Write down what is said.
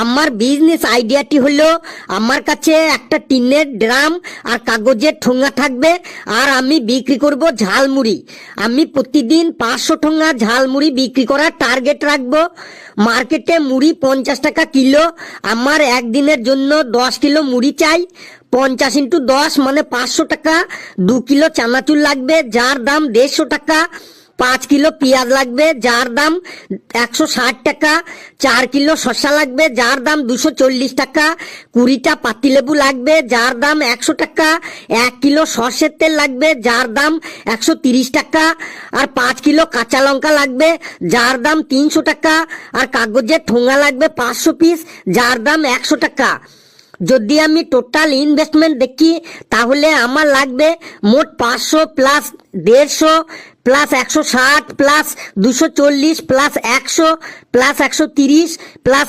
আমার বিজনেস আইডিয়াটি হলো, আমার কাছে একটা টিনের ড্রাম আর কাগজের ঠোঙা থাকবে, আর আমি বিক্রি করব ঝালমুড়ি। আমি প্রতিদিন 500 ঠোঙা ঝালমুড়ি বিক্রি করার টার্গেট রাখবো। মার্কেটে মুড়ি 50 টাকা কিলো। আমার একদিনের জন্য 10 কিলো মুড়ি চাই। 50 × 10 মানে 500 টাকা। 2 কিলো চানাচুর লাগবে, যার দাম 150 টাকা। 5 কিলো পেঁয়াজ লাগবে, যার দাম 160 টাকা। 4 কিলো শসা লাগবে, যার দাম 240 টাকা। 20টা পাতিলেবু লাগবে, যার দাম 100 টাকা। 1 কিলো সর্ষের তেল লাগবে, যার দাম 130 টাকা। আর 5 কিলো কাঁচা লঙ্কা লাগবে, যার দাম 300 টাকা। আর কাগজের ঠোঙা লাগবে 500 পিস, যার দাম 100 টাকা। যদি আমি টোটাল ইনভেস্টমেন্ট দেখি, তাহলে আমার লাগবে মোট 500 plus 150 plus 160 plus 240 plus 100 plus 130 plus